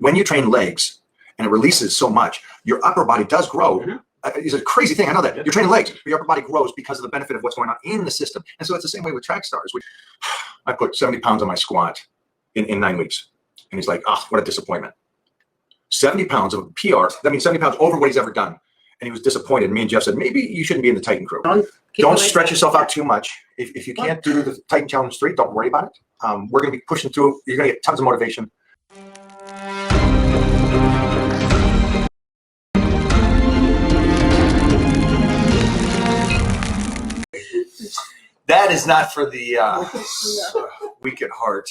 when you train legs and it releases so much, your upper body does grow. It's a crazy thing. I know that. You're training legs, but your upper body grows because of the benefit of what's going on in the system. And so it's the same way with track stars. I put 70 pounds on my squat in 9 weeks. And he's like, oh, what a disappointment. 70 pounds of PR. That means 70 pounds over what he's ever done. And he was disappointed. Me and Jeff said, maybe you shouldn't be in the Titan crew. Don't stretch yourself out too much. If you can't do the Titan Challenge 3, don't worry about it. We're going to be pushing through. You're going to get tons of motivation. That is not for the weak at heart.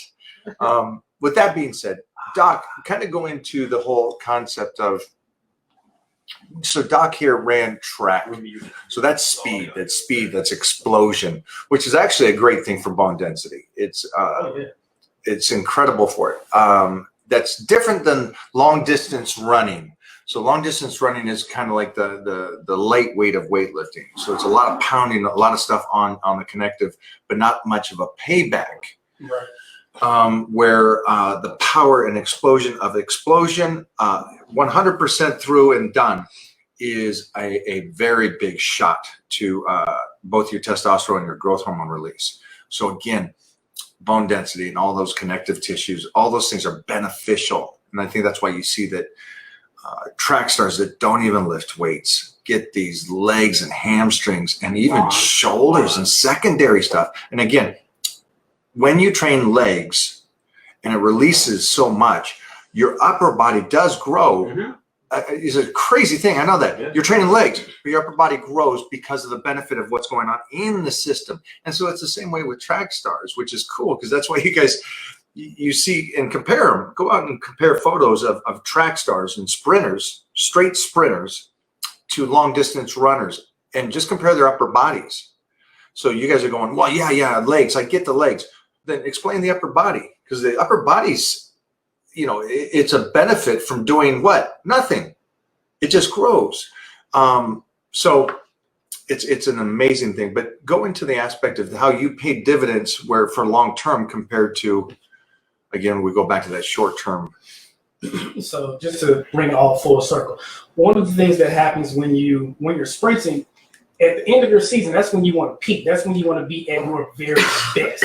With that being said, Doc, kind of go into the whole concept of, so Doc here ran track. So that's speed, that's explosion, which is actually a great thing for bone density. It's incredible for it. That's different than long distance running. So long distance running is kind of like the lightweight of weightlifting. So it's a lot of pounding, a lot of stuff on the connective, but not much of a payback. Right. Where the power and explosion of explosion, 100% through and done, is a very big shot to both your testosterone and your growth hormone release. So again, bone density and all those connective tissues, all those things are beneficial. And I think that's why you see that track stars that don't even lift weights get these legs and hamstrings and even shoulders and secondary stuff. And again, when you train legs and it releases so much, your upper body does grow. It's a crazy thing. I know that. You're training legs, but your upper body grows because of the benefit of what's going on in the system. And so it's the same way with track stars, which is cool because that's why you guys, you see and compare them. Go out and compare photos of track stars and sprinters, straight sprinters, to long distance runners, and just compare their upper bodies. So you guys are going, well, yeah, legs. I get the legs. Then explain the upper body, because the upper body's, it's a benefit from doing what? Nothing. It just grows. So it's an amazing thing. But go into the aspect of how you pay dividends where for long term compared to, again, we go back to that short term. So just to bring it all full circle, one of the things that happens when you're sprinting at the end of your season, that's when you want to peak. That's when you want to be at your very best.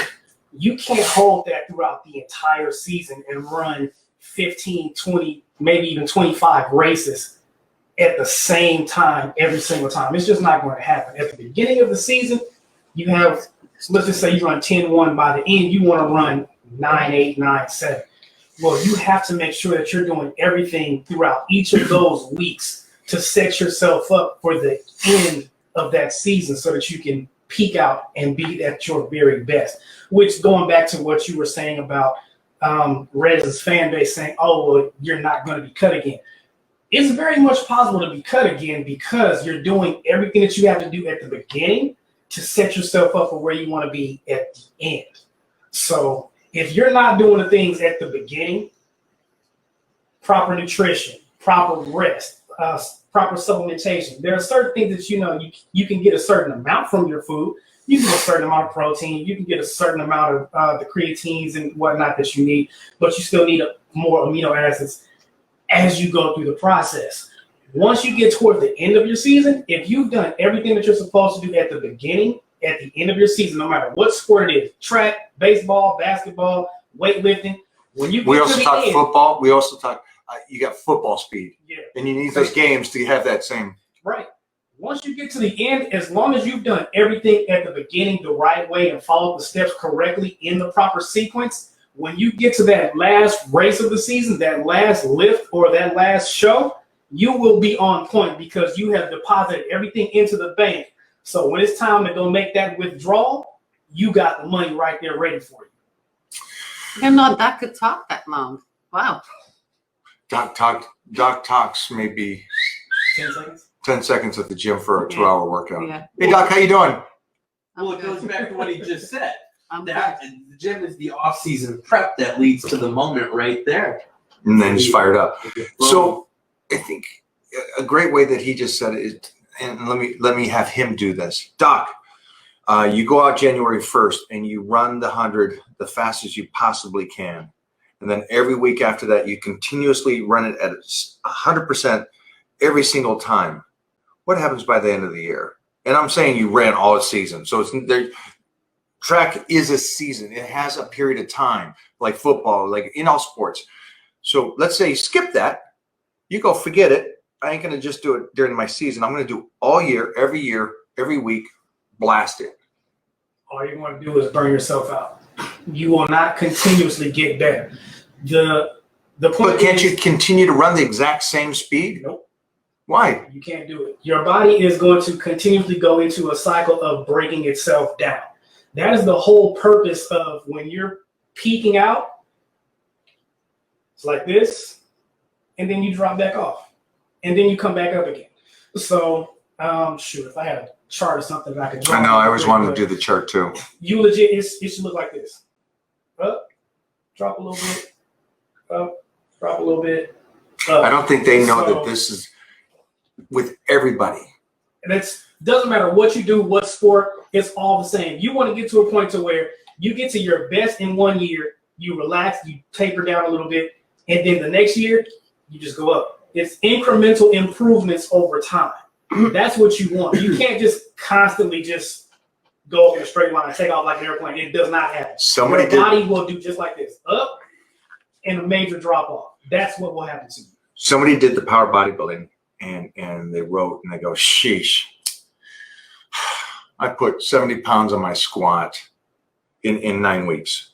You can't hold that throughout the entire season and run 15, 20, maybe even 25 races at the same time every single time. It's just not going to happen. At the beginning of the season, you have, let's just say you run 10-1. By the end, you want to run 9-8, 9-7. Well, you have to make sure that you're doing everything throughout each of those weeks to set yourself up for the end of that season so that you can peak out and be at your very best. Which, going back to what you were saying about Rez's fan base saying, oh, well, you're not going to be cut again. It's very much possible to be cut again because you're doing everything that you have to do at the beginning to set yourself up for where you want to be at the end. So if you're not doing the things at the beginning, proper nutrition, proper rest, proper supplementation, there are certain things that you can get a certain amount from your food. You can get a certain amount of protein. You can get a certain amount of the creatines and whatnot that you need, but you still need more amino acids as you go through the process. Once you get toward the end of your season, if you've done everything that you're supposed to do at the beginning, at the end of your season, no matter what sport it is, track, baseball, basketball, weightlifting, when you get we also to the talk end, football. We also talk, you got football speed. Yeah. And you need those games to have that same. Right. Once you get to the end, as long as you've done everything at the beginning the right way and followed the steps correctly in the proper sequence, when you get to that last race of the season, that last lift or that last show, you will be on point because you have deposited everything into the bank. So when it's time to go make that withdrawal, you got the money right there ready for you. I didn't know Doc could talk that long. Wow. Doc talks maybe 10 seconds. 10 seconds at the gym for a 2-hour workout. Yeah. Hey, Doc, how you doing? Well, it goes back to what he just said. Good. The gym is the off-season prep that leads to the moment right there. And then he's fired up. So I think a great way that he just said it is, and let me have him do this. Doc, you go out January 1st and you run the 100 the fastest you possibly can. and then every week after that, you continuously run it at 100% every single time, what happens by the end of the year? And I'm saying you ran all season. So it's there. Track is a season. It has a period of time, like football, like in all sports. So let's say you skip that. You go, forget it. I ain't going to just do it during my season. I'm going to do all year, every week, blast it. All you're going to do is burn yourself out. You will not continuously get better. The point But can't is, you continue to run the exact same speed? Nope. Why? You can't do it. Your body is going to continuously go into a cycle of breaking itself down. That is the whole purpose of when you're peaking out. It's like this, and then you drop back off, and then you come back up again. So, shoot, if I had a chart or something that I could draw. I know. I always wanted to do the chart too. You legit, it should look like this. Up, drop a little bit, up, drop a little bit. Up. I don't think they know So- that this is with everybody. And it doesn't matter what you do, what sport, it's all the same. You want to get to a point to where you get to your best in 1 year, you relax, you taper down a little bit, and then the next year, you just go up. It's incremental improvements over time. That's what you want. You can't just constantly just go up in a straight line, take off like an airplane. It does not happen. Somebody Your did. body will do just like this, up and a major drop off. That's what will happen to you. Somebody did the power bodybuilding, and they wrote and they go, sheesh. I put 70 pounds on my squat in 9 weeks.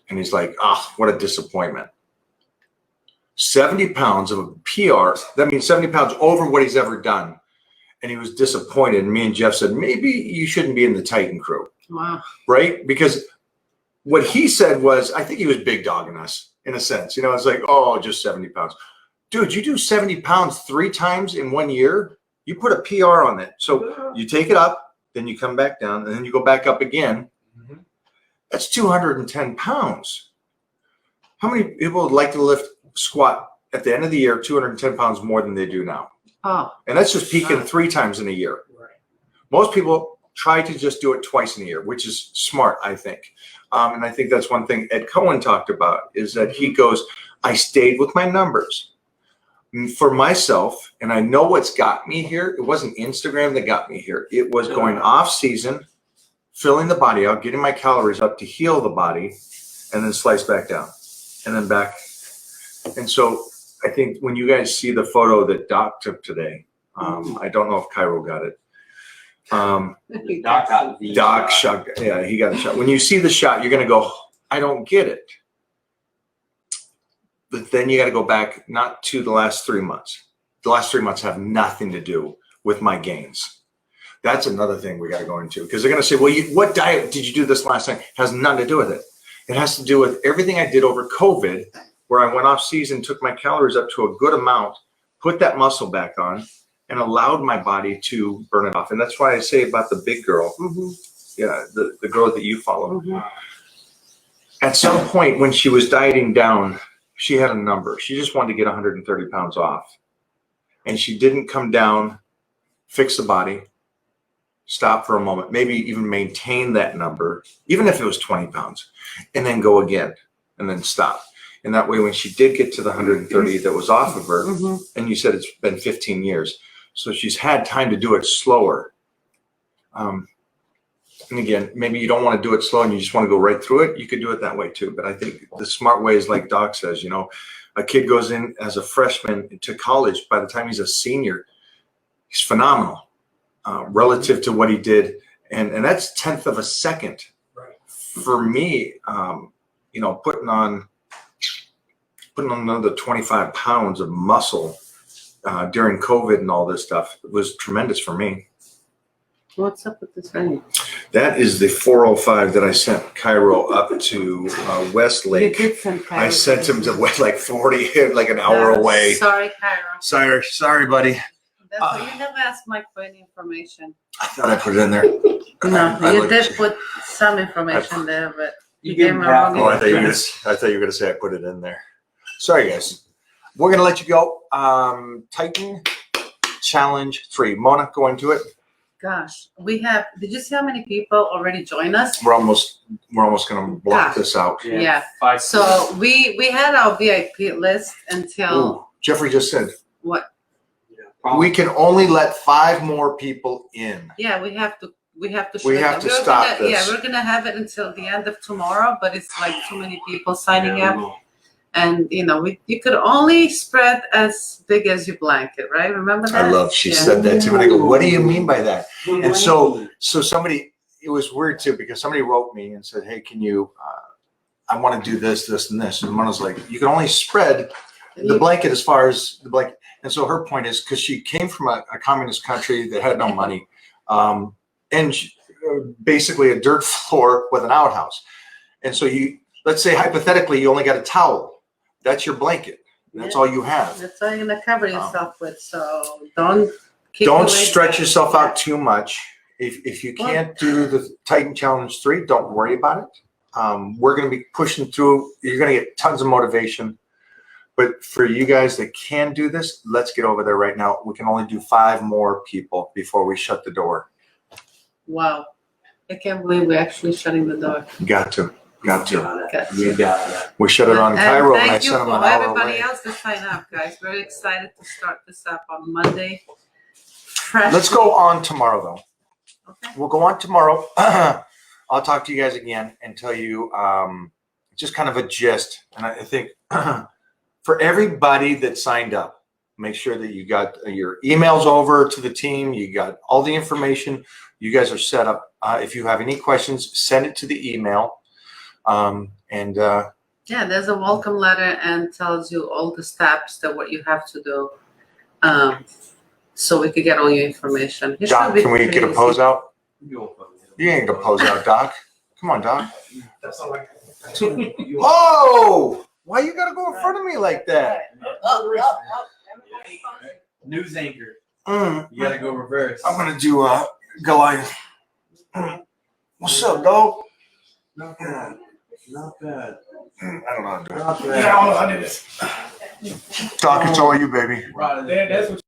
And he's like, what a disappointment. 70 pounds of a PR, that means 70 pounds over what he's ever done. And he was disappointed. And me and Jeff said, maybe you shouldn't be in the Titan crew, Wow. right? Because what he said was, I think he was big dogging us in a sense. You know, it's like, just 70 pounds. Dude, you do 70 pounds 3 times in 1 year, you put a PR on it. So you take it up, then you come back down, and then you go back up again. Mhm. That's 210 pounds. How many people would like to squat at the end of the year 210 pounds more than they do now? Oh, And that's just peaking 3 times in a year. Right. Most people try to just do it twice in a year, which is smart, I think. And I think that's one thing Ed Cohen talked about is that he goes, I stayed with my numbers. For myself, and I know what's got me here, it wasn't Instagram that got me here. It was going off season, filling the body out, getting my calories up to heal the body, and then slice back down, and then back. And so I think when you guys see the photo that Doc took today, I don't know if Cairo got it. Doc got the Doc shot. Yeah, he got a shot. When you see the shot, you're going to go, I don't get it. But then you got to go back, not to the last 3 months. The last 3 months have nothing to do with my gains. That's another thing we got to go into because they're going to say, well, what diet did you do this last time? It has nothing to do with it. It has to do with everything I did over COVID, where I went off season, took my calories up to a good amount, put that muscle back on, and allowed my body to burn it off. And that's why I say about the big girl, yeah, the girl that you follow. At some point when she was dieting down, she had a number. She just wanted to get 130 pounds off. And she didn't come down, fix the body, stop for a moment, maybe even maintain that number, even if it was 20 pounds, and then go again, and then stop. And that way, when she did get to the 130 that was off of her, and you said it's been 15 years, so she's had time to do it slower. And again, maybe you don't want to do it slow and you just want to go right through it. You could do it that way too. But I think the smart way is like Doc says, you know, a kid goes in as a freshman to college. By the time he's a senior, he's phenomenal relative to what he did. And that's 1/10 of a second. Right. For me, you know, putting on another 25 pounds of muscle during COVID and all this stuff was tremendous for me. what's up with this venue? That is the 405 that I sent Cairo up to Westlake. You did send Cairo. I sent him to like 40, like an hour away. Sorry, Cairo. Sorry, buddy. That's why you never asked Mike for any information. I thought I put it in there. No, I you looked- did put some information there, but You you give gave him me half wrong Oh, I thought you were information. gonna say I put it in there. Sorry, guys. We're gonna let you go. Titan Challenge 3. Mona, go into it. gosh, did you see how many people already join us? We're almost gonna block Ah. this out. Yeah. 5. So we had our VIP list until Ooh, Jeffrey just said what? we can only let 5 more people in. Yeah, we have to. We have to. We shut have it. to We're stop gonna, this. Yeah, we're gonna have it until the end of tomorrow, but it's like too many people signing up, and you could only spread as big as your blanket, right? Remember that? I love she Yeah. said that to me. And I go, what do you mean by that? And so somebody, it was weird too, because somebody wrote me and said, hey, can you, I want to do this, this, and this. And one was like, you can only spread the blanket as far as the blanket. And so her point is, because she came from a communist country that had no money, and basically a dirt floor with an outhouse. And so let's say hypothetically, you only got a towel. That's your blanket. That's all you have. That's all you're gonna cover yourself with. So don't Stretch yourself out too much. If you can't do the Titan Challenge 3, don't worry about it. We're going to be pushing through. You're going to get tons of motivation. But for you guys that can do this, let's get over there right now. We can only do 5 more people before we shut the door. Wow, I can't believe we're actually shutting the door. Got to. You got it. We shut it on Cairo and I Thank you sent them for an hour everybody away. else that signed up, guys. Very excited to start this up on Monday. Fresh. Let's go on tomorrow, though. Okay. We'll go on tomorrow. I'll talk to you guys again and tell you just kind of a gist. And I think for everybody that signed up, make sure that you got your emails over to the team. You got all the information. You guys are set up. If you have any questions, send it to the email. Yeah, there's a welcome letter and tells you all the steps that what you have to do. So we could get all your information. It Doc, should be can we pretty get a easy. pose out? You ain't gonna pose out, Doc. Come on, Doc. That's all I Whoa! Why you gotta go in front of me like that? News anchor. Mm, You gotta go reverse. I'm gonna do Goliath. What's up, dog? Not bad. Not bad. I don't know how to do it. Not Yeah, I don't know how to do this. Doc, it's all you, baby. Right. That's what